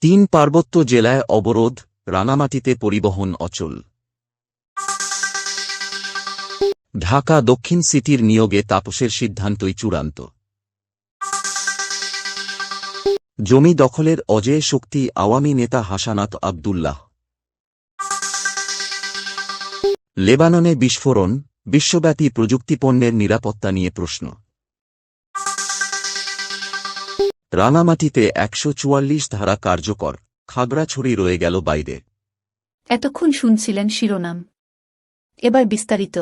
তিন পার্বত্য জেলায় অবরোধ, রাঙামাটিতে পরিবহন অচল। ঢাকা দক্ষিণ সিটির নিয়োগে তাপসের সিদ্ধান্তই চূড়ান্ত। জমি দখলের অজেয় শক্তি আওয়ামী নেতা হাসানাত আবদুল্লাহ। লেবাননে বিস্ফোরণ, বিশ্বব্যাপী প্রযুক্তিপণ্যের নিরাপত্তা নিয়ে প্রশ্ন। রাঙামাটিতে ১৪৪ ধারা কার্যকর, খাগড়াছড়ি রয়ে গেল বাইরে। এতক্ষণ শুনছিলেন শিরোনাম, এবার বিস্তারিত।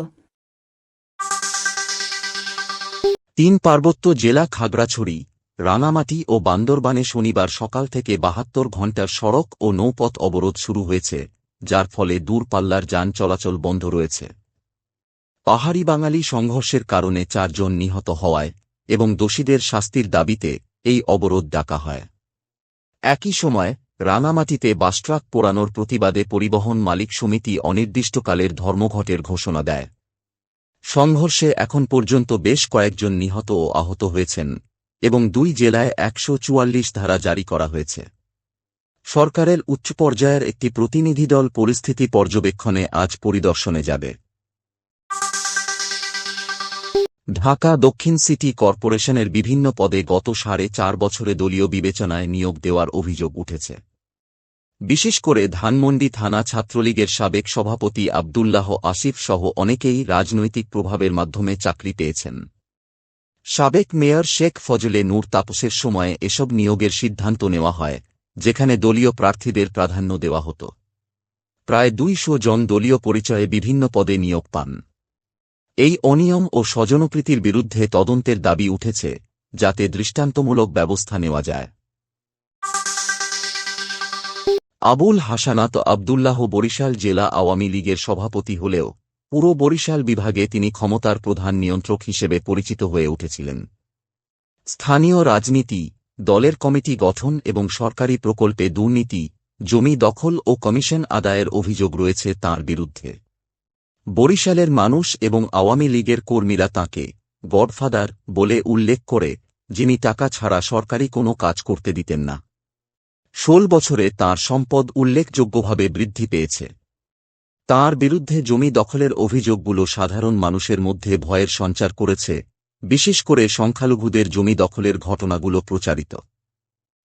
তিন পার্বত্য জেলা খাগড়াছড়ি, রাঙামাটি ও বান্দরবানে শনিবার সকাল থেকে ৭২ ঘণ্টার সড়ক ও নৌপথ অবরোধ শুরু হয়েছে, যার ফলে দূরপাল্লার যান চলাচল বন্ধ রয়েছে। পাহাড়ি বাঙালি সংঘর্ষের কারণে ৪ জন নিহত হওয়ায় এবং দোষীদের শাস্তির দাবিতে এই অবরোধ ডাকা হয়। একই সময় রাঙামাটিতে বাসট্রাক পোড়ানোর প্রতিবাদে পরিবহন মালিক সমিতি অনির্দিষ্টকালের ধর্মঘটের ঘোষণা দেয়। সংঘর্ষে এখন পর্যন্ত বেশ কয়েকজন নিহত ও আহত হয়েছেন এবং ২ জেলায় ১৪৪ ধারা জারি করা হয়েছে। সরকারের উচ্চ পর্যায়ের একটি প্রতিনিধিদল পরিস্থিতি পর্যবেক্ষণে আজ পরিদর্শনে যাবে। ঢাকা দক্ষিণ সিটি কর্পোরেশনের বিভিন্ন পদে গত ৪.৫ বছরে দলীয় বিবেচনায় নিয়োগ দেওয়ার অভিযোগ উঠেছে। বিশেষ করে ধানমন্ডি থানা ছাত্রলীগের সাবেক সভাপতি আবদুল্লাহ আসিফ সহ অনেকেই রাজনৈতিক প্রভাবের মাধ্যমে চাকরি পেয়েছেন। সাবেক মেয়র শেখ ফজলে নূর তাপসের সময়ে এসব নিয়োগের সিদ্ধান্ত নেওয়া হয়, যেখানে দলীয় প্রার্থীদের প্রাধান্য দেওয়া হতো। প্রায় ২০০ জন দলীয় পরিচয়ে বিভিন্ন পদে নিয়োগ পান। এই অনিয়ম ও স্বজনপ্রীতির বিরুদ্ধে তদন্তের দাবি উঠেছে, যাতে দৃষ্টান্তমূলক ব্যবস্থা নেওয়া যায়। আবুল হাসানাত আবদুল্লাহ বরিশাল জেলা আওয়ামী লীগের সভাপতি হলেও পুরো বরিশাল বিভাগে তিনি ক্ষমতার প্রধান নিয়ন্ত্রক হিসেবে পরিচিত হয়ে উঠেছিলেন। স্থানীয় রাজনীতি, দলের কমিটি গঠন এবং সরকারি প্রকল্পে দুর্নীতি, জমি দখল ও কমিশন আদায়ের অভিযোগ রয়েছে তাঁর বিরুদ্ধে। বরিশালের মানুষ এবং আওয়ামী লীগের কর্মীরা তাঁকে গডফাদার বলে উল্লেখ করে, যিনি টাকা ছাড়া সরকারি কোনো কাজ করতে দিতেন না। ১৬ বছরে তাঁর সম্পদ উল্লেখযোগ্যভাবে বৃদ্ধি পেয়েছে। তাঁর বিরুদ্ধে জমি দখলের অভিযোগগুলো সাধারণ মানুষের মধ্যে ভয়ের সঞ্চার করেছে, বিশেষ করে সংখ্যালঘুদের জমি দখলের ঘটনাগুলো প্রচারিত।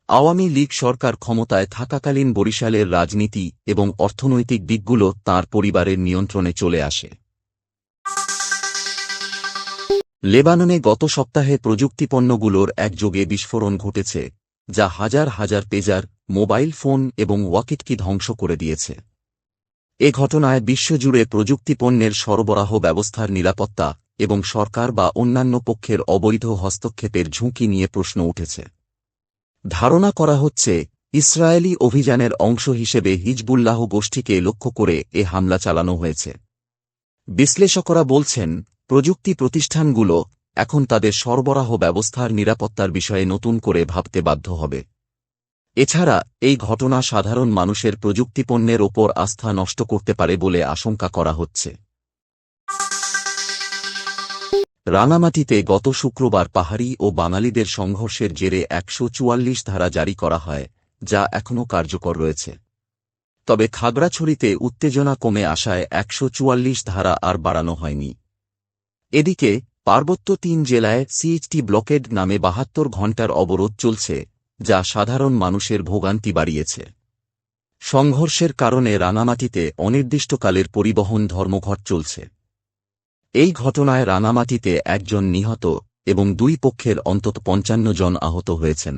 আওয়ামী লীগ সরকার ক্ষমতায় থাকাকালীন বরিশালের রাজনীতি এবং অর্থনৈতিক দিকগুলো তাঁর পরিবারের নিয়ন্ত্রণে চলে আসে। লেবাননে গত সপ্তাহে প্রযুক্তিপণ্যগুলোর একযোগে বিস্ফোরণ ঘটেছে, যা হাজার হাজার পেজার, মোবাইল ফোন এবং ওয়াকিটকি ধ্বংস করে দিয়েছে। এ ঘটনায় বিশ্বজুড়ে প্রযুক্তিপণ্যের সরবরাহ ব্যবস্থার নিরাপত্তা এবং সরকার বা অন্যান্য পক্ষের অবৈধ হস্তক্ষেপের ঝুঁকি নিয়ে প্রশ্ন উঠেছে। ধারণা করা হচ্ছে, ইসরায়েলি অভিযানের অংশ হিসেবে হিজবুল্লাহ গোষ্ঠীকে লক্ষ্য করে এ হামলা চালানো হয়েছে। বিশ্লেষকরা বলছেন, প্রযুক্তি প্রতিষ্ঠানগুলো এখন তাদের সরবরাহ ব্যবস্থার নিরাপত্তার বিষয়ে নতুন করে ভাবতে বাধ্য হবে। এছাড়া এই ঘটনা সাধারণ মানুষের প্রযুক্তিপণ্যের ওপর আস্থা নষ্ট করতে পারে বলে আশঙ্কা করা হচ্ছে। রাঙামাটিতে গত শুক্রবার পাহাড়ি ও বাঙালিদের সংঘর্ষের জেরে ১৪৪ ধারা জারি করা হয়, যা এখনও কার্যকর রয়েছে। তবে খাগড়াছড়িতে উত্তেজনা কমে আসায় ১৪৪ ধারা আর বাড়ানো হয়নি। এদিকে পার্বত্য ৩ জেলায় সিএইচটি ব্লকেড নামে ৭২ ঘণ্টার অবরোধ চলছে, যা সাধারণ মানুষের ভোগান্তি বাড়িয়েছে। সংঘর্ষের কারণে রাঙামাটিতে অনির্দিষ্টকালের পরিবহন ধর্মঘট চলছে। এই ঘটনায় রাঙামাটিতে ১ জন নিহত এবং ২ পক্ষের অন্তত ৫৫ জন আহত হয়েছেন।